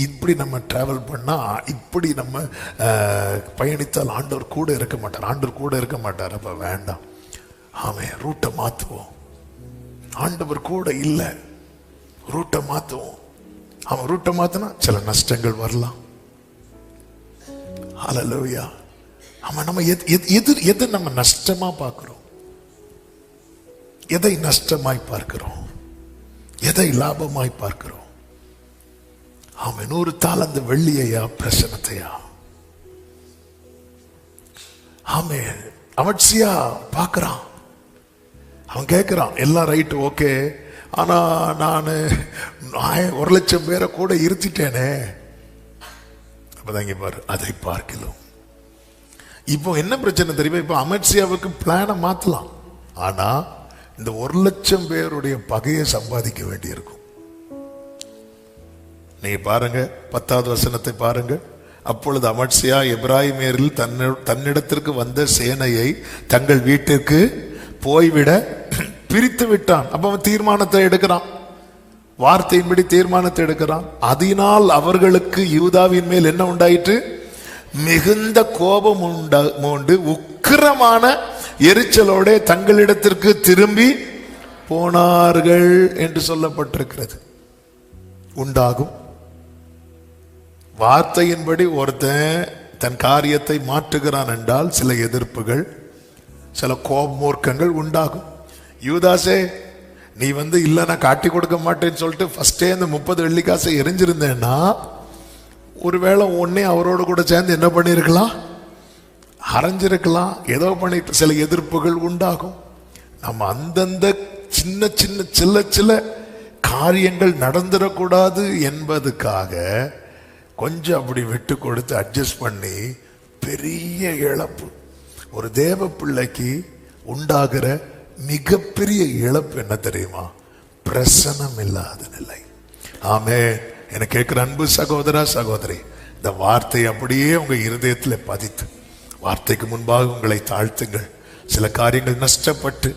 இப்படி நம்ம டிராவல் பண்ணா, இப்படி நம்ம பயணித்தால் ஆண்டவர் கூட இருக்க மாட்டார். அப்ப வேண்டாம், ஆமே ரூட்டை மாத்துவோம். ஆண்டவர் கூட இல்லை, ரூட்டை மாத்துவோம். அவன் ரூட்டை மாத்தினா சில நஷ்டங்கள் வரலாம். ஹல்லேலூயா. நம்ம எது நம்ம நஷ்டமா பார்க்கிறோம்? எதை நஷ்டமாய் பார்க்கிறோம்? எதை லாபமாய் பார்க்கிறோம்? அவன் 100 தாலந்து வெள்ளியையா, பிரசனத்தையா? அவன் அவட்சியா பார்க்கிறான். அவன் கேட்கிறான், எல்லாம் ரைட்டு, ஓகே, ஆனா நான் 1,00,000 பேரை கூட இருத்திட்டேனே. அப்பதான் இங்க பாரு, அதை பார்க்கலாம். இப்போ என்ன பிரச்சனை தெரியுமா? இப்போ அமர்சியாவுக்கு பிளானை மாத்தலாம், ஆனா இந்த 1,00,000 பேருடைய பகையை சம்பாதிக்க வேண்டி இருக்கும். நீங்க பாருங்க 10வது வசனத்தை பாருங்க. அப்பொழுது அமர்சியா எப்ராயிமேரில் தன்னிடத்திற்கு வந்த சேனையை தங்கள் வீட்டிற்கு போய்விட பிரித்து விட்டான். அப்ப அவன் தீர்மானத்தை எடுக்கிறான், வார்த்தையின்படி தீர்மானத்தை எடுக்கிறான். அதனால் அவர்களுக்கு யூதாவின் மேல் என்ன உண்டாயிற்று? மிகுந்த கோபம் உண்டு உக்கிரமான எரிச்சலோட தங்களிடத்திற்கு திரும்பி போனார்கள் என்று சொல்லப்பட்டிருக்கிறது. உண்டாகும். வார்த்தையின்படி ஒருத்தன் தன் காரியத்தை மாற்றுகிறான் என்றால் சில எதிர்ப்புகள், சில கோபமூர்க்கங்கள் உண்டாகும். யூதாசே, நீ இல்ல நான் காட்டி கொடுக்க மாட்டேன்னு சொல்லிட்டு ஃபர்ஸ்டே அந்த 30 வெள்ளி காசை எரிஞ்சிருந்தேன்னா ஒருவேளை உடனே அவரோடு கூட சேர்ந்து என்ன பண்ணிருக்கலாம்? அரைஞ்சிருக்கலாம், ஏதோ பண்ணிட்டு. சில எதிர்ப்புகள் உண்டாகும். நம்ம அந்தந்த சின்ன சின்ன சில சில காரியங்கள் நடந்துடக்கூடாது என்பதுக்காக கொஞ்சம் அப்படி விட்டு கொடுத்து அட்ஜஸ்ட் பண்ணி பெரிய இழப்பு. ஒரு தேவ பிள்ளைக்கு உண்டாகிற மிகப்பெரிய இழப்பு என்ன தெரியுமா? பிரசனம் இல்லாத நிலை. ஆமே. எனக்கு கேட்கிற அன்பு சகோதரா சகோதரி, இந்த வார்த்தை அப்படியே உங்க இருதயத்தில் பதித்து வார்த்தைக்கு முன்பாக உங்களை தாழ்த்துங்கள். சில காரியங்கள் நஷ்டப்பட்டு,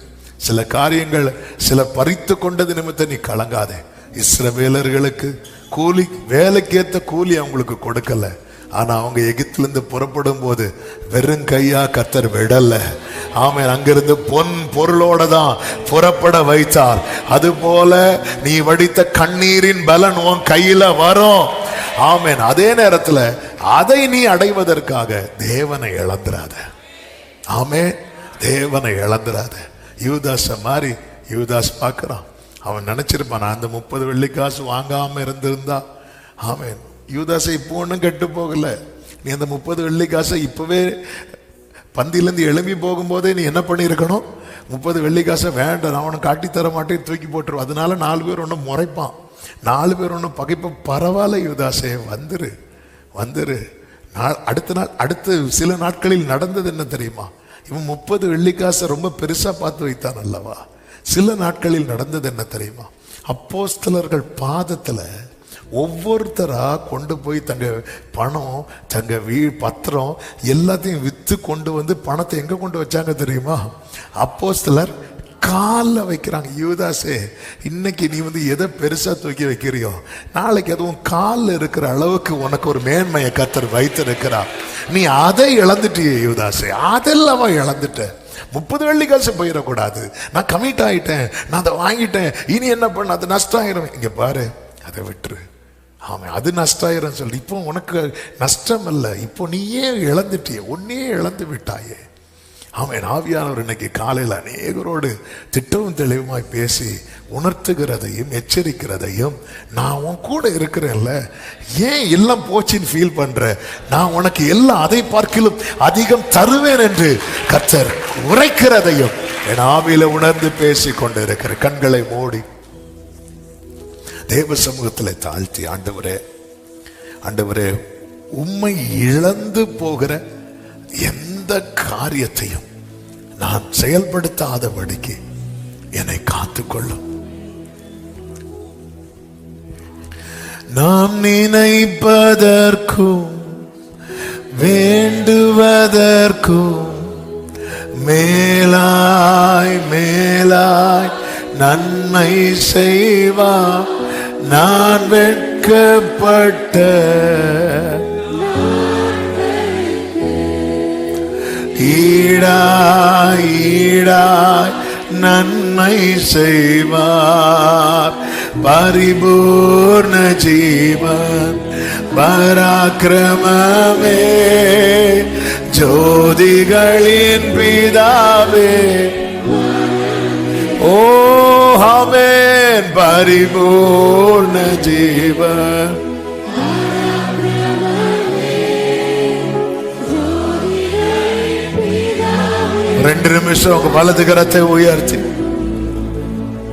சில காரியங்கள் சில பறித்து கொண்டது நிமித்தம் நீ கலங்காதே. இஸ்ரவேலர்களுக்கு கூலி, வேலைக்கேற்ற கூலி அவங்களுக்கு கொடுக்கல. ஆனா அவங்க எகிப்திலிருந்து புறப்படும் போது வெறும் கையா கர்த்தர் விடல. ஆமென். அங்கிருந்து பொன் பொருளோட தான் புறப்பட வைத்தார். அது போல நீ வடித்த கண்ணீரின் பலன் உன் கையில வரும். ஆமென். அதே நேரத்தில் அதை நீ அடைவதற்காக தேவனை இழந்துராத. ஆமென். தேவனை இழந்துராத. யூதாஸ் மாதிரி யூதாஸ் பார்க்கிறான். அவன் நினைச்சிருப்பான், நான் அந்த 30 வெள்ளிக்காசு வாங்காம இருந்திருந்தா. ஆமென். யூதாசை இப்போ ஒன்றும் கெட்டு போகல. நீ அந்த 30 வெள்ளிக்காசை இப்பவே பந்தியிலேருந்து எழும்பி போகும்போதே நீ என்ன பண்ணியிருக்கணும்? 30 வெள்ளிக்காசை வேண்டாம், நான் அவனை காட்டித்தர மாட்டேன், தூக்கி போட்டுருவோம். அதனால 4 பேர் ஒன்று முறைப்பான், 4 பேர் ஒன்று பகைப்ப. பரவாயில்ல யூதாசே, வந்துரு வந்துரு. அடுத்த சில நாட்களில் நடந்தது என்ன தெரியுமா? இவன் 30 வெள்ளிக்காசை ரொம்ப பெருசா பார்த்து வைத்தான் அல்லவா? சில நாட்களில் நடந்தது என்ன தெரியுமா? அப்போஸ்தலர்கள் பாதத்துல ஒவ்வொருத்தரா கொண்டு போய் தங்க பணம், தங்க பத்திரம் எல்லாத்தையும் வித்து கொண்டு வந்து பணத்தை எங்க கொண்டு வச்சாங்க தெரியுமா? அப்போஸ்தலர் காலில் வைக்கிறாங்க. யூதாசே, இன்னைக்கு நீ வந்து எதை பெருசா தூக்கி வைக்கிறியோ, நாளைக்கு அதுவும் காலில் இருக்கிற அளவுக்கு உனக்கு ஒரு மேன்மையை கர்த்தர் வைத்திருக்கிறா. நீ அதை இழந்துட்டியே யூதாசே, அதெல்லாம் இழந்துட்ட. 30 வெள்ளிக்காசு போயிடக்கூடாது. நான் கமிட் ஆயிட்டேன், நான் அதை வாங்கிட்டேன், இனி என்ன பண்ண, அது நஷ்டம் ஆயிரும். இங்க பாரு, அதை விட்டுரு. ஆமாம், அது நஷ்டம் ஆயிரும் சொல்லி. இப்போ உனக்கு நஷ்டம் இல்லை, இப்போ நீயே இழந்துட்டியே, ஒன்னே இழந்து விட்டாயே. ஆமென். ஆவியானவர் இன்னைக்கு காலையில் அநேகரோடு திட்டவும் தெளிவுமாய் பேசி உணர்த்துகிறதையும் எச்சரிக்கிறதையும், நான் உன் கூட இருக்கிறேன்ல, ஏன் எல்லாம் போச்சின்னு ஃபீல் பண்ற, நான் உனக்கு எல்லாம் அதை பார்க்கிலும் அதிகம் தருவேன் என்று கர்த்தர் உரைக்கிறதையும் என் ஆவியில உணர்ந்து பேசி கொண்டு இருக்கிற. கண்களை மூடி தேவ சமூகத்தில் தாழ்த்தி, ஆண்டவரே, ஆண்டவரே, உம்மை இழந்து போகிற எந்த காரியத்தையும் நான் செயல்படுத்தாதபடிக்கு என்னை காத்துக்கொள்ளும். நாம் நினைப்பதற்கும் வேண்டுவதற்கும் மேலாய் மேலாய் நன்மை செய்வா. நான் வெட்கப்பட்ட ஈடாய் ஈடாய் நன்மை செய்வார். பரிபூர்ண ஜீவன் பராக்கிரமமே, ஜோதிகளின் பிதாவே. ஓ ஆமென். பரிபூர்ண ஜீவன். ரெண்டு நிமிஷம் உங்க வலது கரத்தை உயர்த்தி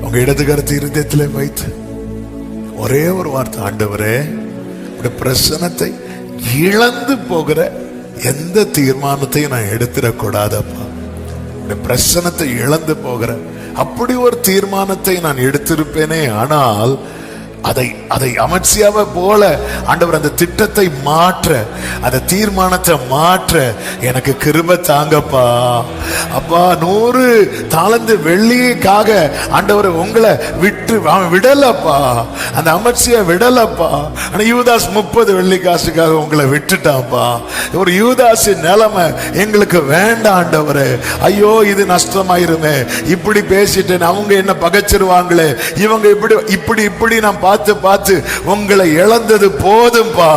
உங்க இடது கரத்தை இருதயத்தில் வைத்து ஒரே ஒரு வார்த்தை, ஆண்டவரே, உடைய பிரசன்னத்தை இழந்து போகிற எந்த தீர்மானத்தையும் நான் எடுத்துடக்கூடாதப்பா. உடைய பிரசன்னத்தை இழந்து போகிற அப்படி ஒரு தீர்மானத்தை நான் எடுத்திருப்பேனே, ஆனால் அதை அமர்சியாவை போல ஆண்டவர் அந்த திட்டத்தை மாற்ற, அந்த தீர்மானத்தை மாற்ற எனக்கு கிருபை தாங்கப்பா. அப்பா, 100 தாலந்து வெள்ளிக்காக ஆண்டவர் உங்களை விடலப்பா, அந்த அமர்சியா விடலப்பா. ஆனா யூதாஸ் 30 வெள்ளிக்காசுக்காக உங்களை விட்டுட்டாப்பா. ஒரு யூதாஸின் நிலைமை எங்களுக்கு வேண்டாம் ஆண்டவரே. ஐயோ, இது நஷ்டமாயிருமே, இப்படி பேசிட்டேன், அவங்க என்ன பகைச்சிருவாங்களே, இவங்க இப்படி நான் பார்த்து உங்களை இழந்தது போதும்பா,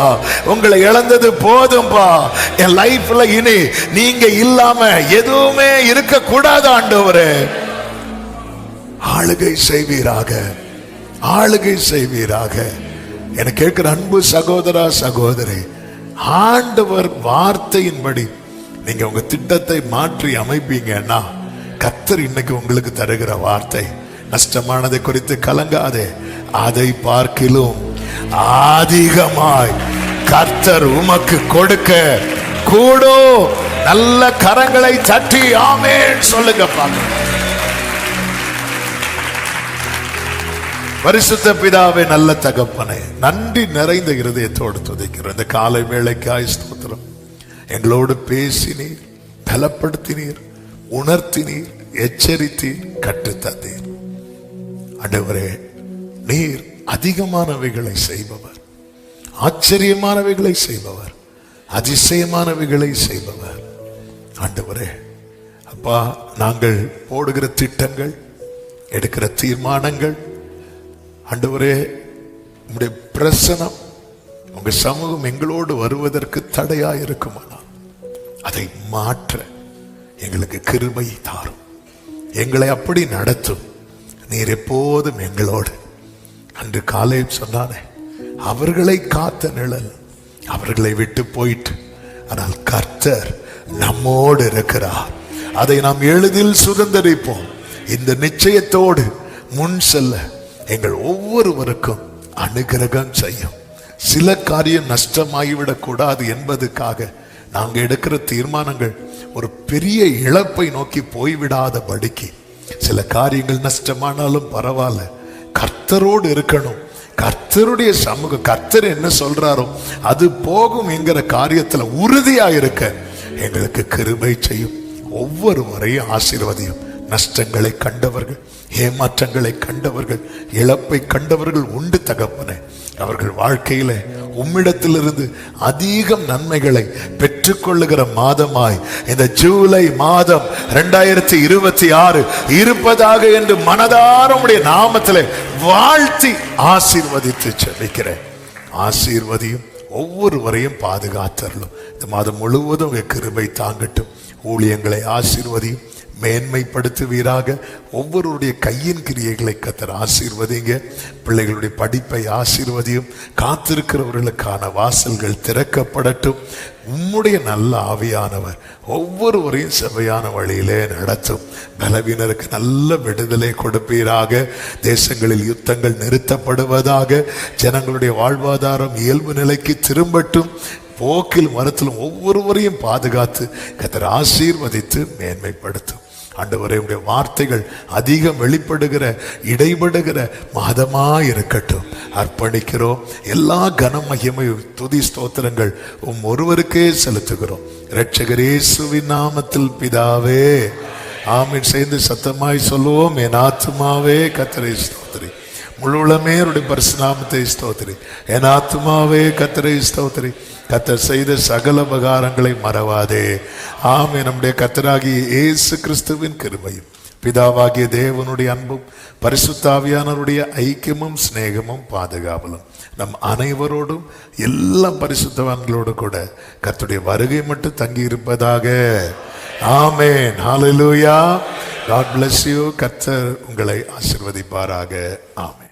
உங்களை இழந்தது போதும்பா. என் லைஃப்ல இனி நீங்க இல்லாம எதுவுமே இருக்க கூடாது ஆண்டவரே. ஆளுகை செய்வீராக, ஆளுகை செய்வீராக. எனக்கு கேட்கிற அன்பு சகோதரா சகோதரி, ஆண்டவர் வார்த்தையின்படி நீங்க உங்க திட்டத்தை மாற்றி அமைப்பீங்கன்னா கர்த்தர் இன்னைக்கு உங்களுக்கு தருகிற வார்த்தை, நஷ்டமானதை குறித்து கலங்காதே, அதை பார்க்கிலும் அதிகமாய் கர்த்தர் உமக்கு கொடுக்க கூடும். நல்ல கரங்களை தட்டி ஆமென் சொல்லுங்க பாருங்க. பரிசுத்த பிதாவே, நல்ல தகப்பனே, நன்றி நிறைந்த இருதயத்தோடு துதிக்கிறோம். இந்த காலை வேளைக்காய் ஸ்தோத்திரம். எங்களோடு பேசினீர், பலப்படுத்தினீர், உணர்த்தினீர், எச்சரித்தீர், கற்றுத்தந்தீர். ஆண்டவரே, நீர் அதிகமானவைகளை செய்பவர், ஆச்சரியமானவைகளை செய்பவர், அதிசயமானவைகளை செய்பவர். ஆண்டவரே அப்பா, நாங்கள் போடுகிற திட்டங்கள், எடுக்கிற தீர்மானங்கள், ஆண்டவரே உம்முடைய பிரசனம், உங்க சமூகம் எங்களோடு வருவதற்கு தடையா இருக்குமானால் அதை மாற்ற எங்களுக்கு கிருபை தாரும். எங்களை அப்படி நடத்தும். நீர் எப்போதும் எங்களோடு. அன்று காலை சொன்னானே, அவர்களை காத்த நிழல் அவர்களை விட்டு போயிட்டு, ஆனால் கர்த்தர் நம்மோடு இருக்கிறார். அதை நாம் எளிதில் சுதந்திரிப்போம். இந்த நிச்சயத்தோடு முன் செல்ல எங்கள் ஒவ்வொருவருக்கும் அனுகிரகம் செய்யும். சில காரியம் நஷ்டமாகிவிடக் கூடாது என்பதுக்காக நாங்கள் எடுக்கிற தீர்மானங்கள் ஒரு பெரிய இழப்பை நோக்கி போய்விடாதபடிக்கு, சில காரியங்கள் நஷ்டமானாலும் பரவாயில்ல, கர்த்தரோடு இருக்கணும். கர்த்தருடைய சமூகம், கர்த்தர் என்ன சொல்றாரோ அது போகும் என்கிற காரியத்துல உறுதியா இருக்க எங்களுக்கு கிருபை செய்யும். ஒவ்வொருவரையும் ஆசீர்வதியும். நஷ்டங்களை கண்டவர்கள், ஏமாற்றங்களை கண்டவர்கள், இழப்பை கண்டவர்கள் உண்டு தகப்பனே. அவர்கள் வாழ்க்கையில உம்மிடத்திலிருந்து அதிகம் நன்மைகளை பெற்றுக்கொள்ளுகிற மாதமாய் இந்த ஜூலை மாதம் 2026 இருப்பதாக என்று மனதார உம்முடைய நாமத்திலே வாழ்த்தி ஆசீர்வதித்து ஜெபிக்கிறேன். ஆசீர்வதியும், ஒவ்வொருவரையும் பாதுகாத்தரலும். இந்த மாதம் முழுவதும் உங்க கிருபை தாங்கட்டும். ஊழியங்களை ஆசீர்வதியும், மேன்மைப்படுத்துவீராக. ஒவ்வொருடைய கையின் கிரியைகளை கர்த்தர் ஆசீர்வதிங்க. பிள்ளைகளுடைய படிப்பை ஆசீர்வதியும். காத்திருக்கிறவர்களுக்கான வாசல்கள் திறக்கப்படட்டும். உம்முடைய நல்ல ஆவியானவர் ஒவ்வொருவரையும் செவ்வையான வழியிலே நடத்தும். பலவீனருக்கு நல்ல விடுதலை கொடுப்பீராக. தேசங்களில் யுத்தங்கள் நிறுத்தப்படுவதாக. ஜனங்களுடைய வாழ்வாதாரம் இயல்பு நிலைக்கு திரும்பட்டும். போக்கில் மரத்திலும் ஒவ்வொருவரையும் பாதுகாத்து கர்த்தர் ஆசீர்வதித்து மேன்மைப்படுத்தும். ஆண்டவரே, உடைய வார்த்தைகள் அதிகம் வெளிப்படுகிற, இடைபடுகிற மாதமாய் இருக்கட்டும். அர்ப்பணிக்கிறோம். எல்லா கன மகிமை துதி ஸ்தோத்திரங்கள் ஒருவருக்கே செலுத்துகிறோம். இரட்சகர் இயேசுவின் நாமத்தில் பிதாவே, ஆமென். சேர்ந்து சத்தமாய் சொல்லுவோம். என் ஆத்துமாவே கர்த்தரை ஸ்தோத்திரி, முழு உளமே அவருடைய பரிசுநாமத்தை ஸ்தோத்திரி. என் ஆத்துமாவே கர்த்தரை ஸ்தோத்திரி, கர்த்தர் செய்த சகல உபகாரங்களை மறவாதே. ஆமென். நம்முடைய கர்த்தராகிய இயேசு கிறிஸ்துவின் கிருபையும், பிதாவாகிய தேவனுடைய அன்பும், பரிசுத்த ஆவியானவருடைய ஐக்கியமும் சிநேகமும் பாதுகாவலும் நம் அனைவரோடும், எல்லா பரிசுத்தவான்களோடு கூட கர்த்தருடைய வருகை மட்டும் தங்கி இருப்பதாக. ஆமென். ஹல்லேலூயா. God bless you. கர்த்தர் உங்களை ஆசீர்வதிப்பாராக. ஆமென்.